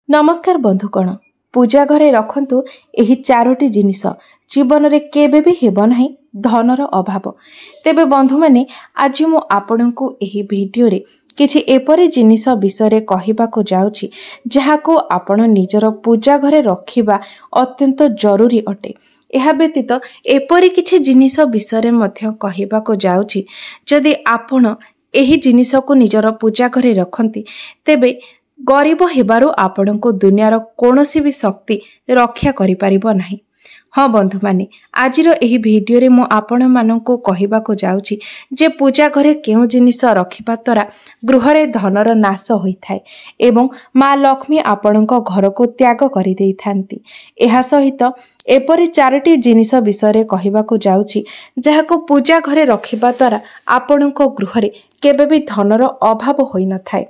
नमस्कार बंधुकण पूजा घरे रखंतु एही चारोटी जिनिस जीवन रे केबे भी हेबो नाही धनर अभाव। तेबे बंधु माने आज मु आपनकु एही वीडियो रे किछि एपरि जिनिस विषय कहिबाको जाउछि जहाको आपण निजर पूजा घरे रखिबा अत्यंत जरूरी अटे। एहा व्यतीत एपरि किछि जिनिस विषय मध्य कहिबाको जाउछि जदि आपण एही जिनिस को निजर पूजा घरे रखंती तेबे गरीब हेबारु आपणको दुनियार कोनोसी भी शक्ति रक्षा करि परिबो नाही। हाँ बंधु माने आजिर एही वीडियो रे मु आपण माननको कहिबाको जाउछि जे पूजा घरे केउ जिनिस रखिबा तरा गृह रे धनर नाश होइथाय एवं माँ लक्ष्मी आपणको घर को त्याग करि देइथांती। एहा सहित एपरि चारोटी जिनिस विषय कहिबाको जाउछि जहाको पूजा घरे रखिबा तरा आपणको गृह रे केबे भी धनर अभाव होई न थाय।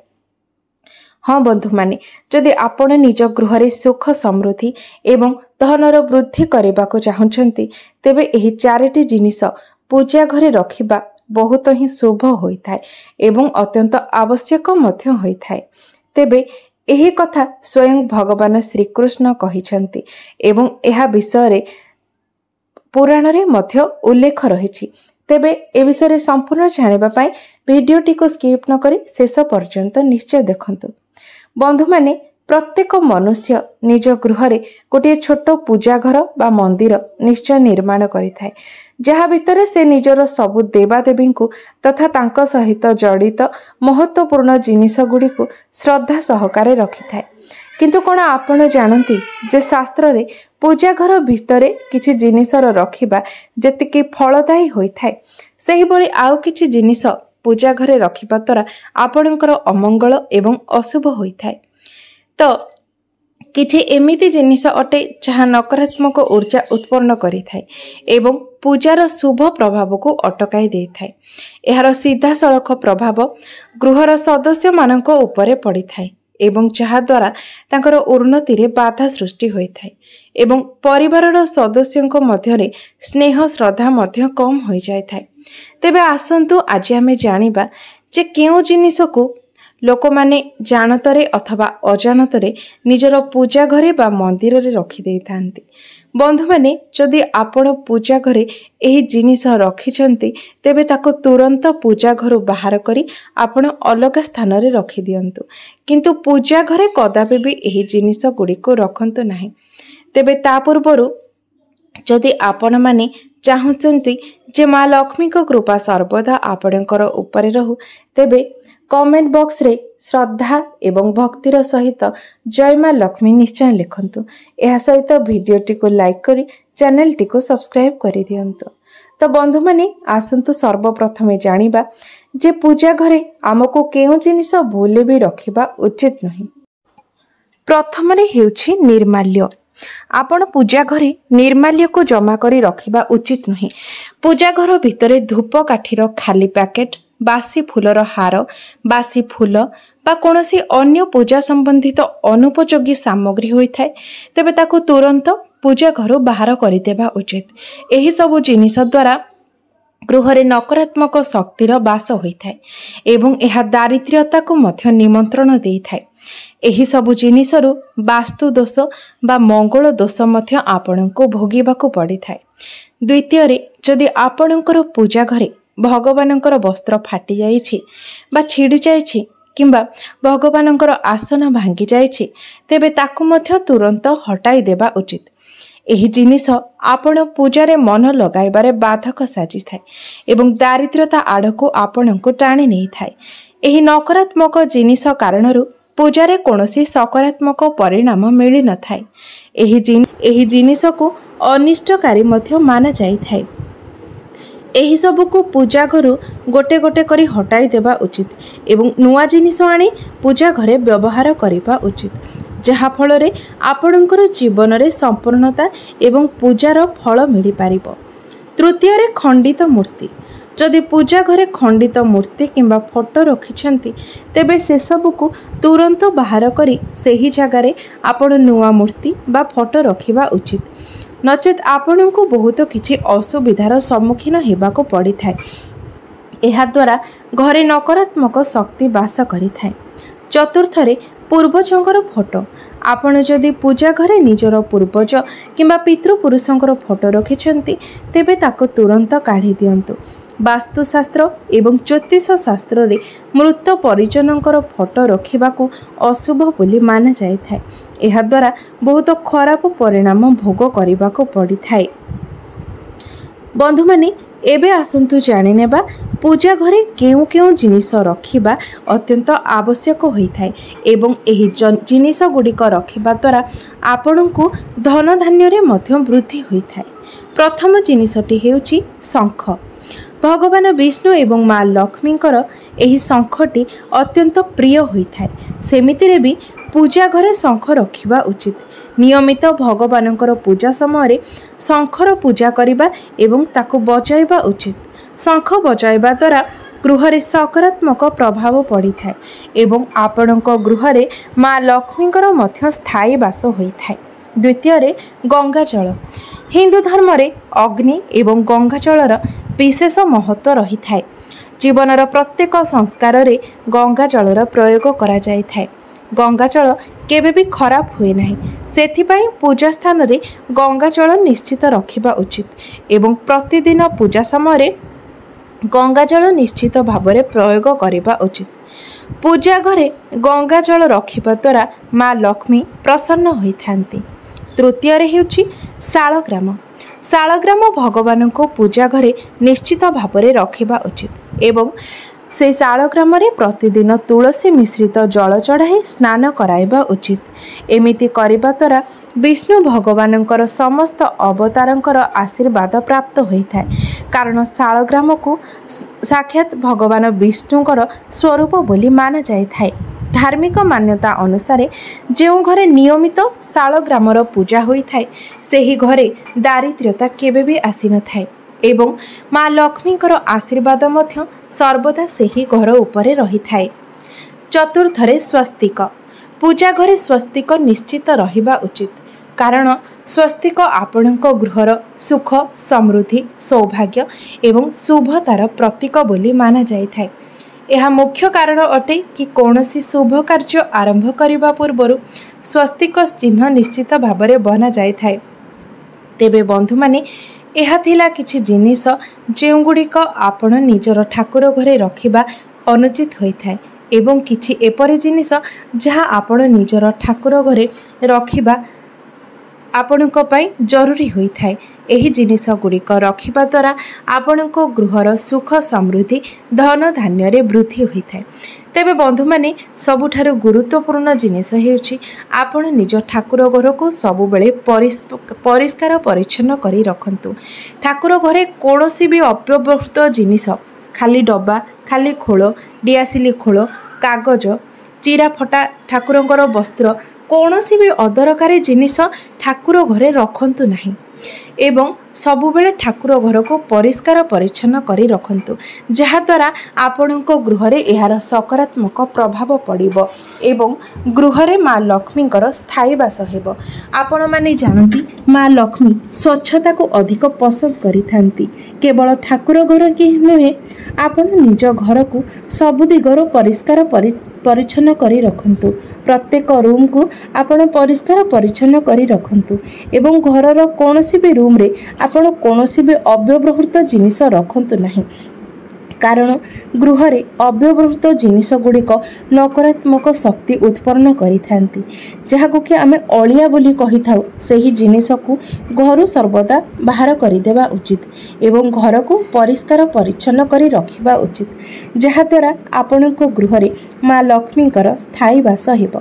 हाँ बंधु माने जदि आपण निज गृह रे सुख समृद्धि एवं धनर वृद्धि करबाको चाहुचंती तेबे एही चारोटी जिनिस पूजा घरे रखिबा बहुत ही शुभ होइथाय एवं अत्यंत आवश्यक मध्य होइथाय। तेबे एही कथा स्वयं भगवान श्री कृष्ण कहिसंती एवं एहा विषय रे पुराण रे मध्य उल्लेख रहिछि। तेबे ए विषय संपूर्ण जानिबा पई वीडियोटी को स्किप न करी शेष पर्यंत निश्चय देखंतु। बंधु माने प्रत्येक मनुष्य निज गृह रे गोटे छोट पूजा घर बा मंदिर निश्चय निर्माण करिथाय जहा भितरे से निजर सबु देवादेवी को तथा तांको सहित जड़ित महत्वपूर्ण जिनिस गुडी को श्रद्धा सहकारे रखिथाय। किंतु कोन आपण जानती जे शास्त्र रे पूजा घर भितरे किछि जिनिसर रखिबा जेतिके फलदायी होइथाय सेहि बळी आउ किछि जिनिस पूजा घरे रखिबा तरा आपणकर अमंगल एवं अशुभ होइथाय। तो किछि एमिति जिनिस अटे जहा नकारात्मक ऊर्जा उत्पन्न करिथाय एवं पूजार शुभ प्रभाव को अटकाई देइथाय। एहार सीधा सड़क प्रभाव गृहर सदस्य मानक उपरे पड़िथाय एवं जहा द्वारा तांकर उन्नति रे बाधा सृष्टि होइथाय एवं परिवारर सदस्यंको मध्यरे स्नेह श्रद्धा मध्य कम होई जायथाय। तेबे आसंतु आज आमे जानिबा जे केउ जिनिस को लोक माने जानतरे अथवा अजानतरे निजर पूजा घरे बा मंदिर रे रखि देइथांती। बंधु माने जदि आपण पूजा घरे एही जिनिस रखिछंती तेबे ताको तुरंत पूजा घरु बाहर करी आपण अलग स्थान रे रखि दियंतु। किंतु पूजा घरे कदापि भी एही जिनिस गुडी को रखंतु नाही। तेबे ता पूर्वरु जदि आपण माने चाहुचंती जे माँ लक्ष्मी को कृपा सर्वदा आपणकर उपरे रहू तेबे कमेंट बॉक्स रे श्रद्धा एवं भक्तिर सहित जय माँ लक्ष्मी निश्चय लिखंतु। एहा सहित वीडियोटी को लाइक करी चैनल टी को सब्सक्राइब करि दियंतु। तो बंधु माने आसंतु सर्वप्रथमे जानिबा जे पूजा घरे हमको केउ जिनिस भूले भी रखिबा उचित नहीं। प्रथम रे हेउछि निर्माल्य। आपण पूजा घरे निर्माल्य को जमा करी रखिबा उचित नहीं। पूजा घर भितरे धूप काठीर खाली पैकेट बासी फूलर हार बासी फूल बा कोनोसी अन्य पूजा संबंधित अनुपयोगी सामग्री होइथाय तेबे ताको तुरंत पूजा घर बाहर करि देबा उचित। एही सब जिनिस द्वारा गृह रे नकारात्मक शक्तिर बास होइथाय एवं एहा दारिद्र्यता को मध्य निमंत्रण देइथाय। एही सब जिनिसरु वास्तु दोष बा मंगल दोष मध्य आपणको भोगिबाको पड़िथाय। द्वितीय रे जदि आपणकर पूजा घरे भगवानंकर वस्त्र फाटी जाइछि बा छिड़ी जाइछि किंबा भगवानंकर आसन भांगी जाइछि तेबे ताकु मध्य तुरंत हटाई देबा उचित। एही जिनिस आपण पूजारे मन लगाइबारे बाधक साजी थाए एवं दारिद्र्यता आड़को आपणको टाणी नहीं थाए। एही नकारात्मक जिनिस कारणरु पूजारे कोनोसी सकारात्मक परिणाम मिली न थाए। एही जिनिस को अनिष्टकारी मध्य माना जाई थाए। एही सब को पूजा घरु गोटे गोटे करी हटाई देबा उचित एवं नुआ जिनिस आनी पूजा घरे व्यवहार करिबा उचित जहा फल रे आपणकर जीवन रे संपूर्णता एवं पूजार फल मिली पारिबो। तृतीय रे खंडित मूर्ति। जदि पूजा घरे खंडित मूर्ति किंबा फोटो रखिछंती तेबे से सब को तुरंत बाहर करी सेही जगह रे आपण नुआ मूर्ति बा फोटो रखिबा उचित नचेत आपण को बहुत किछि असुविधार सम्मुखीन हेबा को पड़ी थाए। एहा द्वारा घरे नकारात्मक शक्ति बास करि थाए। चतुर्थ रे पूर्वजंकर फोटो आपण जदि पूजा घरे निजर पूर्वज किंबा पितृपुरुषंकर फोटो रखिछंती तेबे ताको तुरंत काढ़ी दियंतु। वास्तुशास्त्र एवं ज्योतिष शास्त्र रे मृत परिजनंकर फोटो रखिबाकू अशुभ बोली माना जाय थाए। एहा द्वारा बहुत खराब परिणाम भोग करिबाकू पड़ी थाए। बंधु माने एबे आसंतु जानि नेबा पूजा घरे केउ केउ जिनिस रखिबा अत्यंत आवश्यक होई थाए एवं एही जिनिस गुडिक रखिबा द्वारा आपणको धन धान्य रे मध्य वृद्धि होई थाए। प्रथम जिनिसटी हेउची शंख। भगवान विष्णु एवं माँ लक्ष्मींकर एही शंखटी अत्यंत प्रिय होई थाए। सेमितिरे भी पूजा घरे शंख रखिबा उचित। नियमित भगवानंकर पूजा समय शंखर पूजा करिबा एवं ताको बजाइबा उचित। शंख बजाइबा द्वारा गृहरे सकारात्मक प्रभाव पड़ी थाए एवं आपणक गृहरे माँ लक्ष्मींकर मध्य स्थायी वास होई थाए। द्वितीय गंगाजल। हिंदू धर्म रे अग्नि एवं गंगाजलर विशेष महत्व रही थाए। जीवनर प्रत्येक संस्कार रे गंगाजलर प्रयोग करा जाय थाए। गंगाजल केबे भी खराब हुए नहीं, सेथिपाई पूजा स्थान रे गंगाजल निश्चित रखिबा उचित एवं प्रतिदिन पूजा समय गंगाजल निश्चित भाव में प्रयोग करिबा उचित। पूजा घरे गंगाजल रखिबा द्वारा माँ लक्ष्मी प्रसन्न होइथांती। तृतीय हेउची शालग्राम। शालग्राम भगवान को पूजा घरे निश्चित भाव में रखिबा उचित एवं से शालग्राम रे प्रतिदिन तुलसी मिश्रित जल चढ़ाई स्नान कराइबा उचित। एमिति करिबा द्वारा विष्णु भगवानंकर समस्त अवतारंकर आशीर्वाद प्राप्त होइथाए, कारण शालग्राम को साक्षात भगवान विष्णुंकर स्वरूप बोली माना जाय थाए। धार्मिक मान्यता अनुसार जो घरे नियमित शालग्रामर पूजा होइथाए सेही घरे दारिद्र्यता केबे भी आसी न थाए एवं माँ लक्ष्मींकर आशीर्वाद मध्य सर्वदा सेही घर उपरे रही थाए। चतुर्थरे स्वस्तिक। पूजा घरे स्वस्तिक निश्चित रहिबा उचित, कारण स्वस्तिक आपणक गृहर सुख समृद्धि सौभाग्य एवं शुभतार प्रतीक बोली माना जाय थाए। यह मुख्य कारण अटे कि कौनसी शुभ कार्य आरंभ करने पूर्व स्वस्तिक चिन्ह निश्चित भाव में बना जाय थाए। तेबे बंधु माने यह थिला किछि जिनिस जेउ गुड़िक आपण निजर ठाकुर घरे रखिबा अनुचित होइथाए एवं किछि एपरि जिनिस जहाँ आपण निजर ठाकुर घरे रखिबा आपणक पई जरूरी होइथाए। एही जिनिस गुड़िक रखिबा द्वारा आपणक गृहर सुख समृद्धि धन धान्य रे वृद्धि होइथाए। तेबे बंधु माने सबुठारु गुरुत्वपूर्ण जिनिस हेउछि आपण निज ठाकुर घर को सबु बेले परिष्कार परिच्छन्न करी रखंतु। ठाकुर घरे कोनोसी भी अव्यवहृत जिनिस खाली डब्बा खाली खोल डियासिली खोल कागज चिरा फटा ठाकुरंकर वस्त्र कौनसी भी अदरकारी जिनिस ठाकुर घरे रखंतु नहीं एवं सबुबेले ठाकुर घर को परिष्कार परिच्छन्न करी रखंतु, जहा द्वारा आपणक गृहरे एहार सकारात्मक प्रभाव पड़िबो एवं गृहरे माँ लक्ष्मींकर स्थायी वास हेबो। आपण माने जानती माँ लक्ष्मी स्वच्छता को अधिक पसंद करिथांती। केवल ठाकुर घर की नुहे आपण निज घर को सबु दिगरो परिष्कार परिच्छन्न करी रखंतु। प्रत्येक रूम को आपण परिष्कार परिच्छन्न करी रखंतु एवं घरर कोनोसी भी रूम रे आपण कोनोसी भी अव्यवहृत जिनिस रखंतु नहीं, कारण गृहरे अव्यवहृत जिनिस गुड़िक नकारात्मक शक्ति उत्पन्न करिथांती, जहाको कि आमे अलिया बोली कहि थाउ। सेही जिनिस को घर सर्वदा बाहर करिदेबा उचित एवं घर को परिष्कार परिच्छन्न करी रखिबा उचित, जहा द्वारा आपणको गृहरे माँ लक्ष्मींकर स्थायी वास हेबो।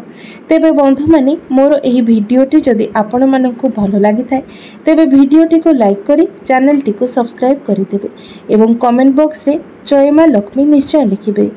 तेबे बंधु माने मोर एही भिडियोटी जदि आपण मानकु भलो लागि थाए तेबे भिडियोटी को लाइक करी चैनल टी को सब्सक्राइब करि देबे एवं कमेंट बॉक्स रे जय माँ लक्ष्मी निश्चय लिखिबे।